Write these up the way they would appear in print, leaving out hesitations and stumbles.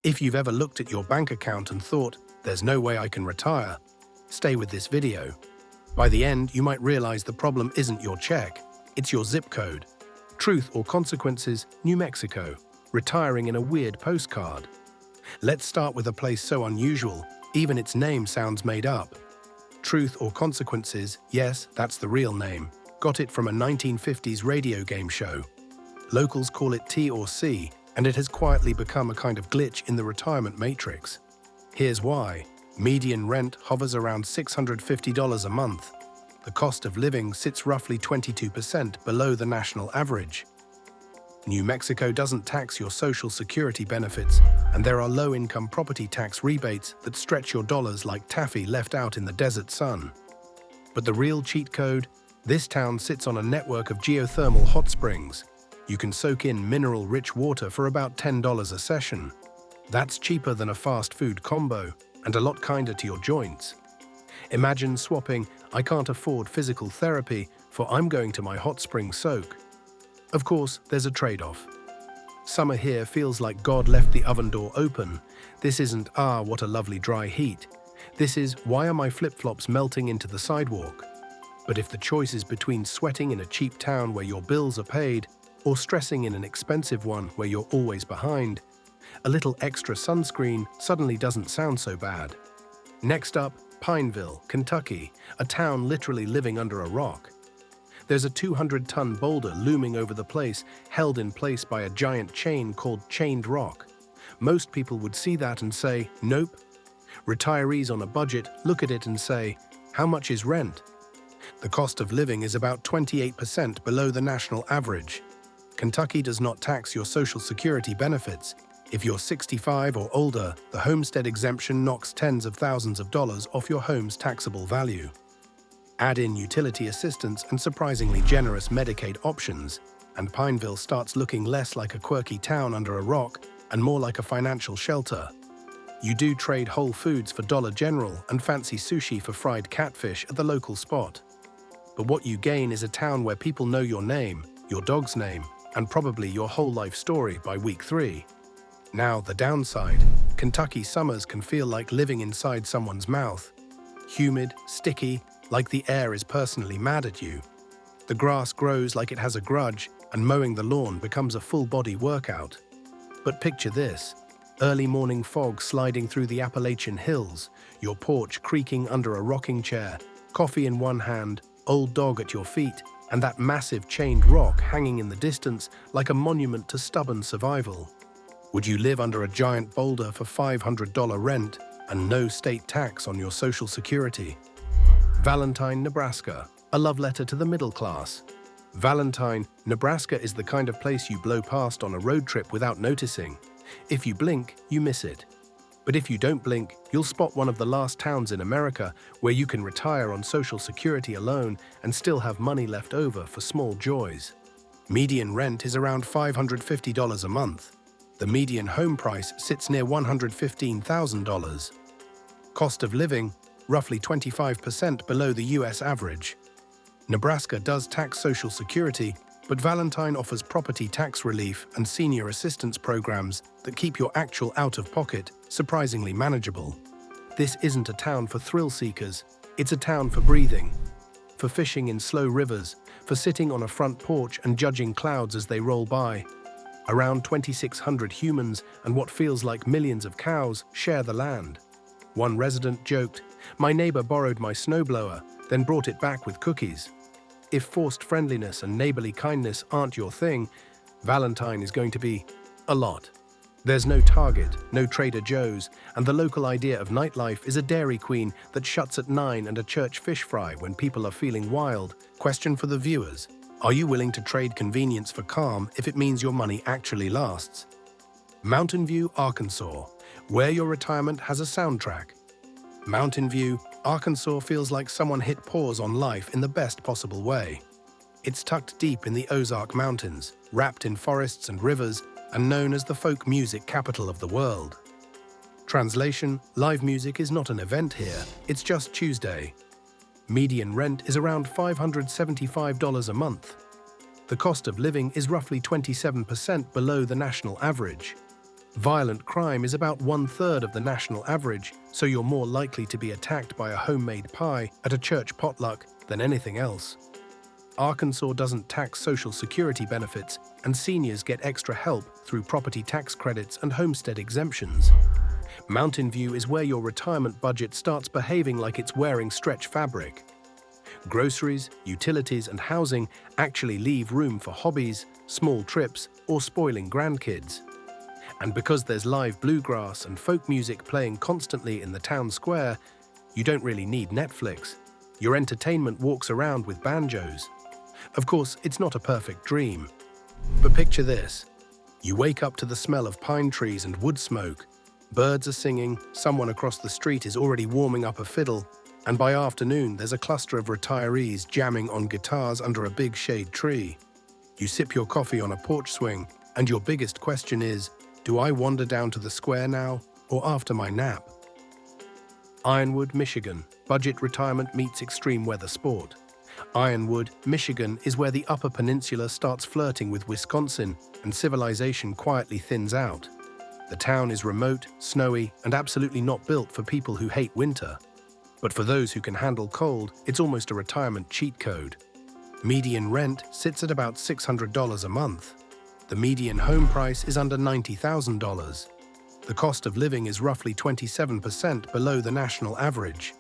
If you've ever looked at your bank account and thought, there's no way I can retire, stay with this video. By the end, you might realize the problem isn't your check, it's your zip code. Truth or consequences, New Mexico. Retiring in a weird postcard. Let's start with a place so unusual, even its name sounds made up. Truth or Consequences, yes, that's the real name. Got it from a 1950s radio game show. Locals call it T or C, and it has quietly become a kind of glitch in the retirement matrix. Here's why. Median rent hovers around $650 a month. The cost of living sits roughly 22% below the national average. New Mexico doesn't tax your Social Security benefits, and there are low-income property tax rebates that stretch your dollars like taffy left out in the desert sun. But the real cheat code? This town sits on a network of geothermal hot springs. You can soak in mineral-rich water for about $10 a session. That's cheaper than a fast food combo, and a lot kinder to your joints. Imagine swapping, I can't afford physical therapy, for I'm going to my hot spring soak. Of course, there's a trade-off. Summer here feels like God left the oven door open. This isn't, what a lovely dry heat. This is, why are my flip-flops melting into the sidewalk? But if the choice is between sweating in a cheap town where your bills are paid, or stressing in an expensive one where you're always behind, a little extra sunscreen suddenly doesn't sound so bad. Next up, Pineville, Kentucky, a town literally living under a rock. There's a 200-ton boulder looming over the place, held in place by a giant chain called chained rock. Most people would see that and say, nope. Retirees on a budget look at it and say, how much is rent? The cost of living is about 28% below the national average. Kentucky does not tax your Social Security benefits. If you're 65 or older, the homestead exemption knocks tens of thousands of dollars off your home's taxable value. Add in utility assistance and surprisingly generous Medicaid options, and Pineville starts looking less like a quirky town under a rock and more like a financial shelter. You do trade Whole Foods for Dollar General and fancy sushi for fried catfish at the local spot. But what you gain is a town where people know your name, your dog's name, and probably your whole life story by week 3. Now, the downside. Kentucky summers can feel like living inside someone's mouth. Humid, sticky, like the air is personally mad at you. The grass grows like it has a grudge, and mowing the lawn becomes a full-body workout. But picture this. Early morning fog sliding through the Appalachian Hills, your porch creaking under a rocking chair, coffee in one hand, old dog at your feet, and that massive chained rock hanging in the distance like a monument to stubborn survival. Would you live under a giant boulder for $500 rent and no state tax on your Social Security? Valentine, Nebraska, a love letter to the middle class. Valentine, Nebraska is the kind of place you blow past on a road trip without noticing. If you blink, you miss it. But if you don't blink, you'll spot one of the last towns in America where you can retire on Social Security alone and still have money left over for small joys. Median rent is around $550 a month. The median home price sits near $115,000. Cost of living, roughly 25% below the US average. Nebraska does tax Social Security, but Valentine offers property tax relief and senior assistance programs that keep your actual out-of-pocket surprisingly manageable. This isn't a town for thrill seekers, it's a town for breathing, for fishing in slow rivers, for sitting on a front porch and judging clouds as they roll by. Around 2,600 humans and what feels like millions of cows share the land. One resident joked, "My neighbor borrowed my snowblower, then brought it back with cookies." If forced friendliness and neighborly kindness aren't your thing, Valentine is going to be a lot. There's no Target, no Trader Joe's, and the local idea of nightlife is a Dairy Queen that shuts at 9 and a church fish fry when people are feeling wild. Question for the viewers. Are you willing to trade convenience for calm if it means your money actually lasts? Mountain View, Arkansas, where your retirement has a soundtrack. Mountain View, Arkansas feels like someone hit pause on life in the best possible way. It's tucked deep in the Ozark Mountains, wrapped in forests and rivers, and known as the folk music capital of the world. Translation: live music is not an event here, it's just Tuesday. Median rent is around $575 a month. The cost of living is roughly 27% below the national average. Violent crime is about 1/3 of the national average, so you're more likely to be attacked by a homemade pie at a church potluck than anything else. Arkansas doesn't tax Social Security benefits, and seniors get extra help through property tax credits and homestead exemptions. Mountain View is where your retirement budget starts behaving like it's wearing stretch fabric. Groceries, utilities, and housing actually leave room for hobbies, small trips, or spoiling grandkids. And because there's live bluegrass and folk music playing constantly in the town square, you don't really need Netflix. Your entertainment walks around with banjos. Of course, it's not a perfect dream. But picture this. You wake up to the smell of pine trees and wood smoke. Birds are singing, someone across the street is already warming up a fiddle, and by afternoon there's a cluster of retirees jamming on guitars under a big shade tree. You sip your coffee on a porch swing, and your biggest question is, do I wander down to the square now, or after my nap? Ironwood, Michigan. Budget retirement meets extreme weather sport. Ironwood, Michigan is where the Upper Peninsula starts flirting with Wisconsin and civilization quietly thins out. The town is remote, snowy, and absolutely not built for people who hate winter. But for those who can handle cold, it's almost a retirement cheat code. Median rent sits at about $600 a month. The median home price is under $90,000. The cost of living is roughly 27% below the national average.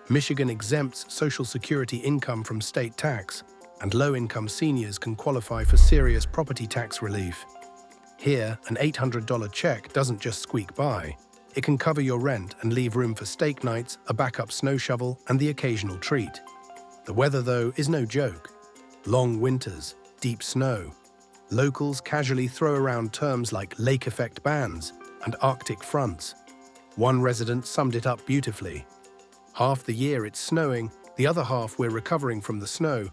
Michigan exempts Social Security income from state tax, and low-income seniors can qualify for serious property tax relief. Here, an $800 check doesn't just squeak by. It can cover your rent and leave room for steak nights, a backup snow shovel, and the occasional treat. The weather, though, is no joke. Long winters, deep snow. Locals casually throw around terms like lake effect bands and Arctic fronts. One resident summed it up beautifully. Half the year it's snowing, the other half we're recovering from the snow,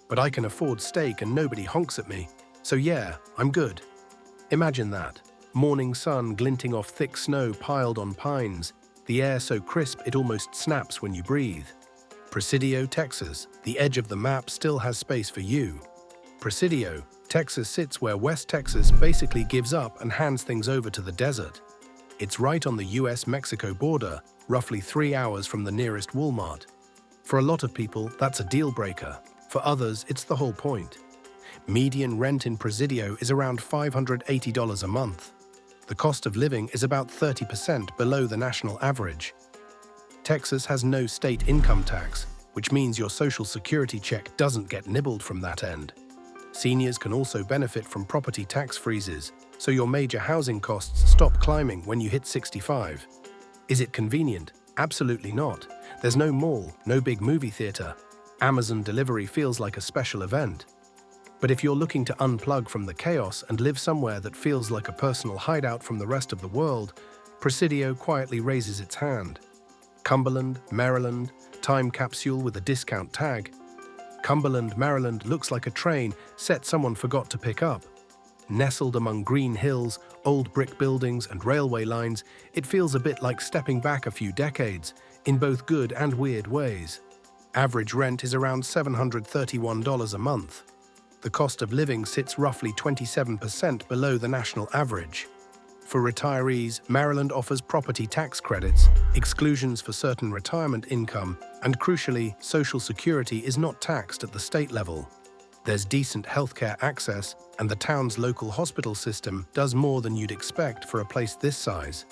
but I can afford steak and nobody honks at me. So yeah, I'm good. Imagine that. Morning sun glinting off thick snow piled on pines, the air so crisp it almost snaps when you breathe. Presidio, Texas. The edge of the map still has space for you. Presidio, Texas sits where West Texas basically gives up and hands things over to the desert. It's right on the US-Mexico border, roughly 3 hours from the nearest Walmart. For a lot of people, that's a deal breaker. For others, it's the whole point. Median rent in Presidio is around $580 a month. The cost of living is about 30% below the national average. Texas has no state income tax, which means your Social Security check doesn't get nibbled from that end. Seniors can also benefit from property tax freezes, so your major housing costs stop climbing when you hit 65. Is it convenient? Absolutely not. There's no mall, no big movie theater. Amazon delivery feels like a special event. But if you're looking to unplug from the chaos and live somewhere that feels like a personal hideout from the rest of the world, Presidio quietly raises its hand. Cumberland, Maryland, time capsule with a discount tag. Cumberland, Maryland looks like a train set someone forgot to pick up. Nestled among green hills, old brick buildings, and railway lines, it feels a bit like stepping back a few decades, in both good and weird ways. Average rent is around $731 a month. The cost of living sits roughly 27% below the national average. For retirees, Maryland offers property tax credits, exclusions for certain retirement income, and crucially, Social Security is not taxed at the state level. There's decent healthcare access, and the town's local hospital system does more than you'd expect for a place this size.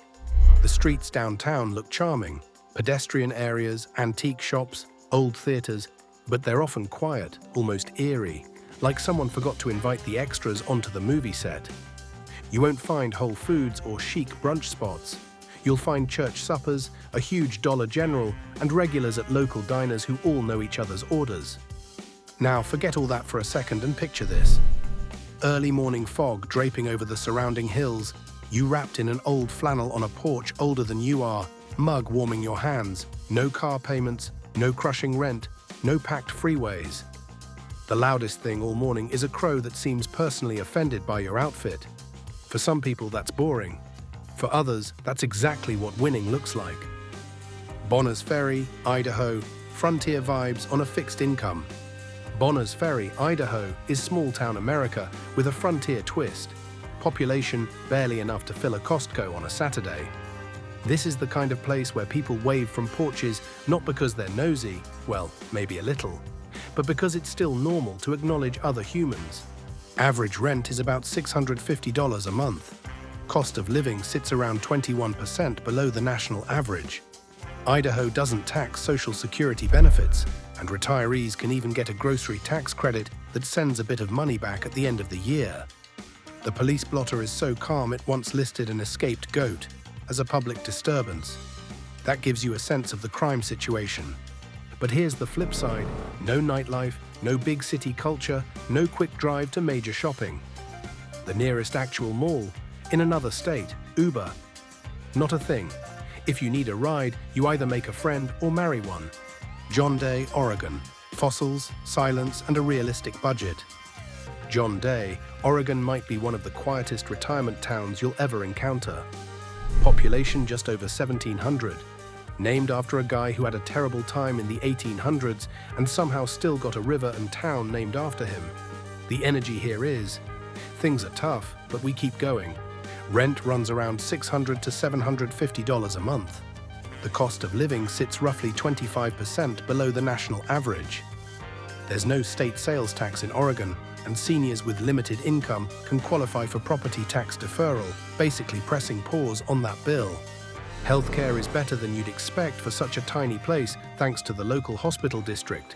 The streets downtown look charming, pedestrian areas, antique shops, old theaters, but they're often quiet, almost eerie, like someone forgot to invite the extras onto the movie set. You won't find Whole Foods or chic brunch spots. You'll find church suppers, a huge Dollar General, and regulars at local diners who all know each other's orders. Now, forget all that for a second and picture this. Early morning fog draping over the surrounding hills, you wrapped in an old flannel on a porch older than you are, mug warming your hands, no car payments, no crushing rent, no packed freeways. The loudest thing all morning is a crow that seems personally offended by your outfit. For some people, that's boring. For others, that's exactly what winning looks like. Bonners Ferry, Idaho, frontier vibes on a fixed income. Bonners Ferry, Idaho is small-town America with a frontier twist. Population barely enough to fill a Costco on a Saturday. This is the kind of place where people wave from porches not because they're nosy, well, maybe a little, but because it's still normal to acknowledge other humans. Average rent is about $650 a month. Cost of living sits around 21% below the national average. Idaho doesn't tax Social Security benefits, and retirees can even get a grocery tax credit that sends a bit of money back at the end of the year. The police blotter is so calm it once listed an escaped goat as a public disturbance. That gives you a sense of the crime situation. But here's the flip side: no nightlife, no big city culture, no quick drive to major shopping. The nearest actual mall, in another state, Uber. Not a thing. If you need a ride, you either make a friend or marry one. John Day, Oregon. Fossils, silence, and a realistic budget. John Day, Oregon might be one of the quietest retirement towns you'll ever encounter. Population just over 1,700. Named after a guy who had a terrible time in the 1800s and somehow still got a river and town named after him. The energy here is, things are tough, but we keep going. Rent runs around $600 to $750 a month. The cost of living sits roughly 25% below the national average. There's no state sales tax in Oregon, and seniors with limited income can qualify for property tax deferral, basically pressing pause on that bill. Healthcare is better than you'd expect for such a tiny place thanks to the local hospital district.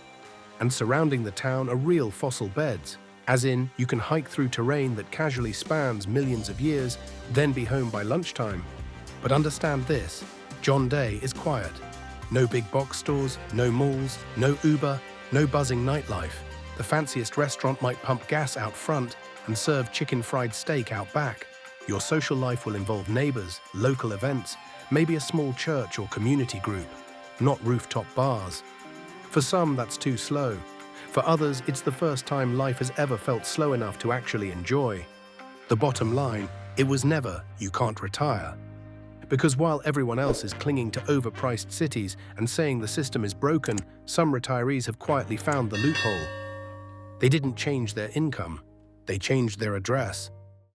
And surrounding the town are real fossil beds, as in you can hike through terrain that casually spans millions of years, then be home by lunchtime. But understand this, John Day is quiet. No big box stores, no malls, no Uber, no buzzing nightlife. The fanciest restaurant might pump gas out front and serve chicken fried steak out back. Your social life will involve neighbors, local events, maybe a small church or community group, not rooftop bars. For some, that's too slow. For others, it's the first time life has ever felt slow enough to actually enjoy. The bottom line, it was never, you can't retire. Because while everyone else is clinging to overpriced cities and saying the system is broken, some retirees have quietly found the loophole. They didn't change their income, they changed their address.